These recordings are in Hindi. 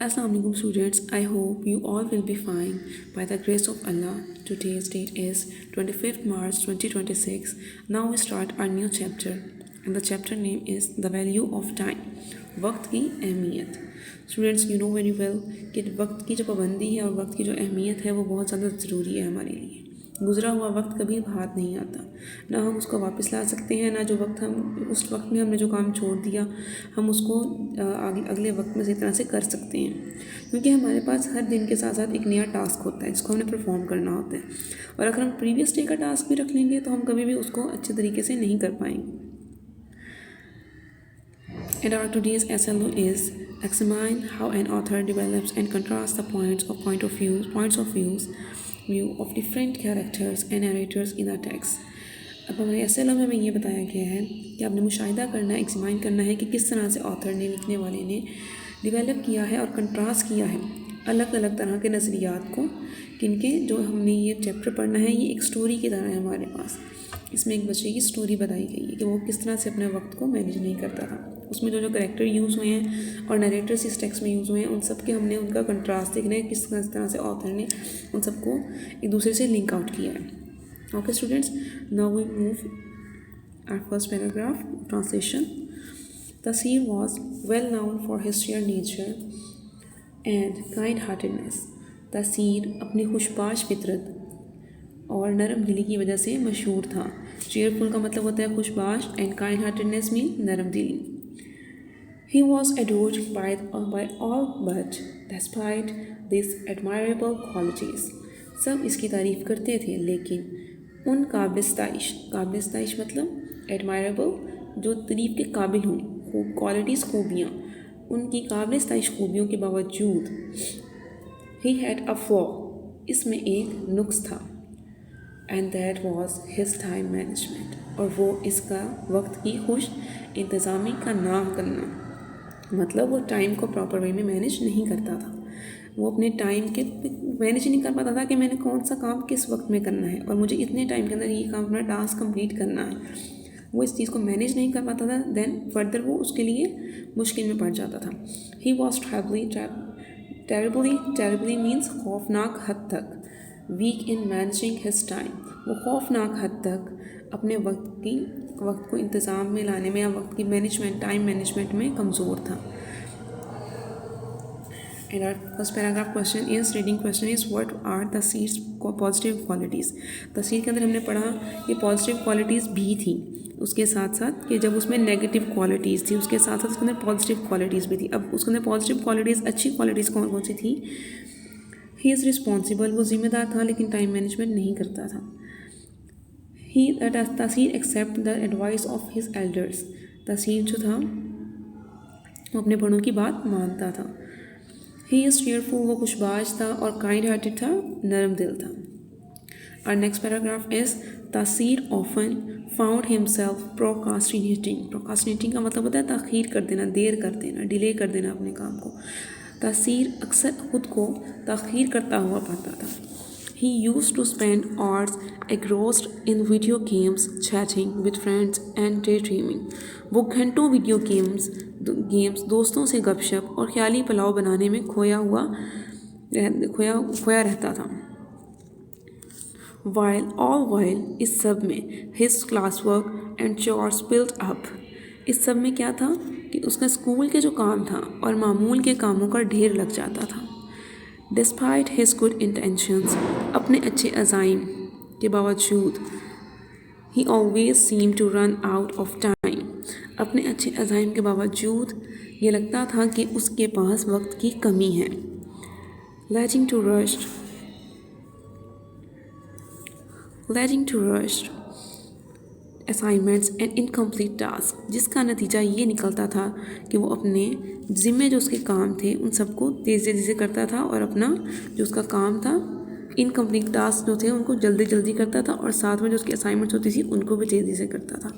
Assalamu alaikum students. I hope you all will be fine by the grace of Allah. Today's date is 25th March 2026. Now we start our new chapter and the chapter name is The Value of Time. वक्त की अहमियत. Students, you know very well कि वक्त की जो पाबंदी है और वक्त की जो अहमियत है वो बहुत ज़्यादा ज़रूरी है हमारे लिए. गुज़रा हुआ वक्त कभी हाथ नहीं आता, ना हम उसको वापस ला सकते हैं, ना जो वक्त हम उस वक्त में हमने जो काम छोड़ दिया हम उसको अगले वक्त में सही तरह से कर सकते हैं, क्योंकि हमारे पास हर दिन के साथ साथ एक नया टास्क होता है जिसको हमने परफॉर्म करना होता है. और अगर हम प्रीवियस डे का टास्क भी रख लेंगे तो हम कभी भी उसको अच्छे तरीके से नहीं कर पाएंगे. And our today's SLO is examine how an author develops and contrasts the points of view of different characters and narrators in the text. अब हमारे SLO में हमें ये बताया गया है कि आपने मुशाहिदा करना है, एग्जामाइन करना है कि किस तरह से ऑथर ने, लिखने वाले ने डिवेलप किया है और कंट्रास्ट किया है अलग अलग तरह के नज़रियात को, किनके जो हमने ये चैप्टर पढ़ना है ये एक स्टोरी की तरह है हमारे पास. इसमें एक बच्चे की स्टोरी बताई गई है कि वो किस तरह से अपने वक्त को मैनेज नहीं करता था. उसमें जो करेक्टर यूज़ हुए हैं और नरेटर्स इस टेक्स्ट में यूज़ हुए हैं उन सब के हमने उनका कंट्रास्ट देखना है किस तरह से ऑथर ने उन सबको एक दूसरे से लिंक आउट किया है. Okay students, now we move our first paragraph translation. Taseer was well known for his share nature and kind heartedness. Taseer अपनी खुशबाश फितरत और नरम दिली की वजह से मशहूर था. चेयरफुल का मतलब होता है खुशबाश एंड काइंड हार्टेडनेस मीन नरम दिली. He was adored by all, but despite these admirable qualities, सब इसकी तारीफ़ करते थे, लेकिन उन काबिल स्ताइश मतलब admirable जो तारीफ़ के काबिल हों, क्वालिटीज़ खूबियाँ, उनकी काबिल स्ताइश खूबियों के बावजूद he had a flaw, इसमें एक नुक्स था, and that was his time management, और वो इसका वक्त की खुश इंतज़ामी का ना करना, मतलब वो टाइम को प्रॉपर वे में मैनेज नहीं करता था. वो अपने टाइम के मैनेज नहीं कर पाता था कि मैंने कौन सा काम किस वक्त में करना है और मुझे इतने टाइम के अंदर ये काम अपना टास्क कंप्लीट करना है. वो इस चीज़ को मैनेज नहीं कर पाता था. देन फर्दर वो उसके लिए मुश्किल में पड़ जाता था. ही वॉज टेरेबली मीन्स खौफनाक हद तक. Weak in managing his time, वो खौफनाक हद तक अपने वक्त को इंतज़ाम में लाने में या वक्त की टाइम मैनेजमेंट में कमज़ोर था. And our first paragraph reading question is what are Taseer's positive qualities. Taseer के अंदर हमने पढ़ा कि पॉजिटिव क्वालिटीज़ भी थी, उसके साथ साथ कि जब उसमें नेगेटिव क्वालिटीज़ थी उसके साथ साथ उसके अंदर पॉजिटिव क्वालिटीज़ भी थी. अब उसके अंदर पॉजिटिव क्वालिटीज़, अच्छी क्वालिटीज़ कौन कौन सी थी. ही इज़ रिस्पॉन्सिबल, वो जिम्मेदार था लेकिन टाइम मैनेजमेंट नहीं करता था. Taseer except the advice of his elders. Taseer जो था वो अपने बड़ों की बात मानता था. ही इज़ चीयरफुल, वो खुशबाश था, और काइंड हार्टेड था, नरम दिल था. और next paragraph is Taseer often found himself procrastinating का मतलब होता है ताख़ीर कर देना, देर कर देना, डिले कर देना अपने काम को. तसीर अक्सर खुद को ताख़ीर करता हुआ पाता था. He used to spend hours engrossed in video games, chatting with friends and daydreaming. वो घंटों वीडियो गेम्स दोस्तों से गपशप और ख्याली पुलाव बनाने में खोया रहता था. While इस सब में his classwork and chores built up. इस सब में क्या था कि उसका स्कूल के जो काम था और मामूल के कामों का ढेर लग जाता था. Despite his good intentions, अपने अच्छे अज़ाइम के बावजूद he always seemed to run out of time. अपने अच्छे अज़ाइम के बावजूद ये लगता था कि उसके पास वक्त की कमी है. Letting to rush assignments and incomplete tasks, जिसका नतीजा ये निकलता था कि वो अपने ज़िम्मे जो उसके काम थे उन सबको तेज़ी से करता था और अपना जो उसका काम था इनकम्प्लीट टास्क जो थे उनको जल्दी करता था, और साथ में जो उसकी असाइनमेंट्स होती थी उनको भी तेज़ी से करता था.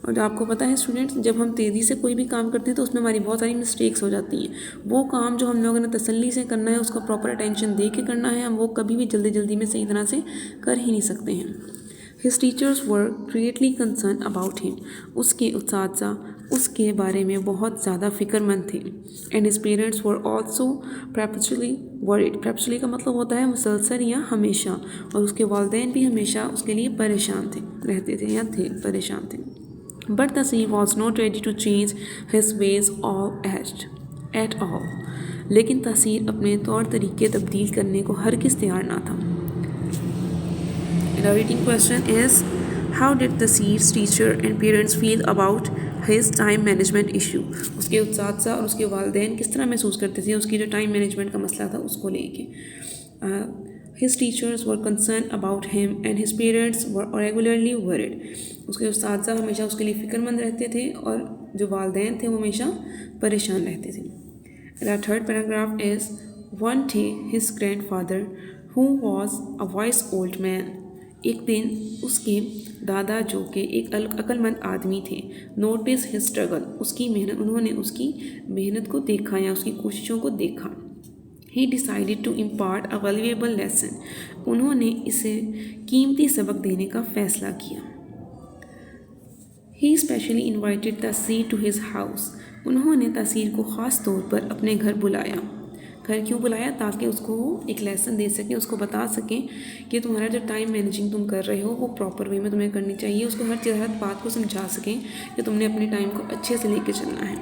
और आपको पता है स्टूडेंट्स, जब हम तेज़ी से कोई भी काम करते हैं तो उसमें हमारी बहुत सारी मिस्टेक्स हो जाती हैं. वो काम जो हम लोगों ने तसल्ली से करना है, उसका प्रॉपर अटेंशन दे के करना है, हम वो कभी भी जल्दी में सही तरह से कर ही नहीं सकते हैं. His teachers were greatly concerned about him. उसके उस्ताद उसके बारे में बहुत ज़्यादा फिक्रमंद थे। And his parents were also perpetually worried। perpetually का मतलब होता है मुसलसल या हमेशा, और उसके वालदेन भी हमेशा उसके लिए परेशान थे, रहते थे या थे परेशान थे। But Taseer was not ready to change his ways at all. लेकिन तसीर अपने तौर तरीके तब्दील करने को हरगिज़ तैयार ना था। The reading question is, how did Tasir's teacher and parents feel about his time management issue? उसके उस्ताद और उसके वालिदैन किस तरह महसूस करते थे उसकी जो टाइम मैनेजमेंट का मसला था उसको लेके। His teachers were concerned about him and his parents were regularly worried। उसके उस्ताद हमेशा उसके लिए फ़िक्रमंद रहते थे और जो वालिदैन थे वो हमेशा परेशान रहते थे। The third paragraph is, one day his grandfather, who was a wise old man, एक दिन उसके दादा जो कि एक अक्लमंद आदमी थे, नोटिस हिज स्ट्रगल, उसकी मेहनत, उन्होंने उसकी मेहनत को देखा या उसकी कोशिशों को देखा। He decided to impart a valuable lesson, उन्होंने इसे कीमती सबक देने का फ़ैसला किया। He specially invited Taseer to his house, उन्होंने तसीर को ख़ास तौर पर अपने घर बुलाया। घर क्यों बुलाया? ताकि उसको एक लेसन दे सकें, उसको बता सकें कि तुम्हारा जो टाइम मैनेजिंग तुम कर रहे हो वो प्रॉपर वे में तुम्हें करनी चाहिए। उसको हर बात को समझा सकें कि तुमने अपने टाइम को अच्छे से लेके चलना है।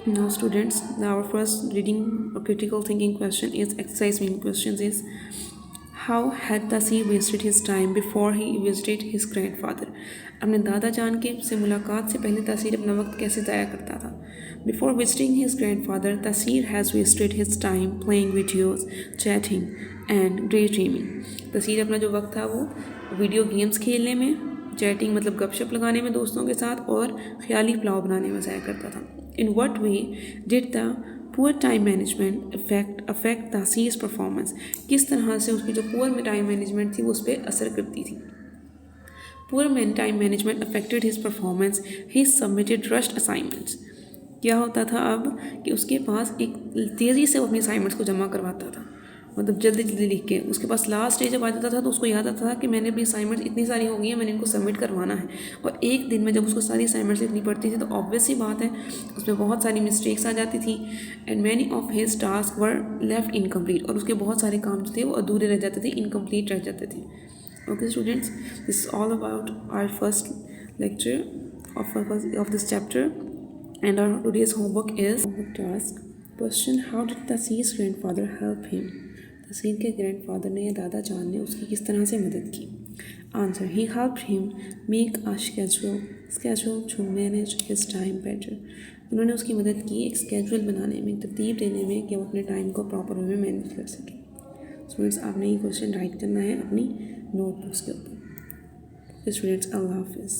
Now students, our first reading or critical thinking question is exercise meaning questions is, how had Tasir wasted his time before he visited his grandfather? अपने दादा जान के से मुलाकात से पहले तसीर अपना वक्त कैसे ज़ाया करता था? Before visiting his grandfather, Tasir has wasted his time playing videos, chatting and daydreaming। तसीर अपना जो वक्त था वो वीडियो गेम्स खेलने में, चैटिंग मतलब गपशप लगाने में दोस्तों के साथ, और ख्याली पुलाव बनाने में ज़ाया करता था। In what way did the poor time management affect Tasir's performance? किस तरह से उसकी जो poor time management थी वो उस पर असर करती थी? Poor time management affected his performance. He submitted rushed assignments। क्या होता था अब कि उसके पास एक तेज़ी से वो अपनी असाइनमेंट्स को जमा करवाता था, मतलब जल्दी जल्दी लिख के। उसके पास लास्ट स्टेज जब आ जाता था तो उसको याद आता था कि मैंने अपनी असाइनमेंट्स इतनी सारी हो गई हैं, मैंने इनको सबमिट करवाना है। और एक दिन में जब उसको सारी असाइनमेंट्स लिखनी पड़ती थी तो ऑब्वियस ही बात है उसमें बहुत सारी मिस्टेक्स आ जाती थी। And many of his task were left incomplete, और उसके बहुत सारे काम जो थे वो अधूरे रह जाते थे, इनकम्प्लीट रह जाते थे। Okay students, this is all about our first lecture of this chapter, and our today's homework is homework task question, how did Tasir's grandfather help him? तसीर के ग्रैंडफादर ने या दादा जान ने उसकी किस तरह से मदद की? Answer, he helped him make a schedule to manage his time better। उन्होंने उसकी मदद की एक स्केड्यूल बनाने में, तरतीब देने में कि वो अपने टाइम को प्रॉपर वे में मैनेज कर सके। स्टूडेंट्स, आपने ये क्वेश्चन राइट करना है अपनी नोटबुक्स के ऊपर। स्टूडेंट्स, अल्लाह हाफिज़।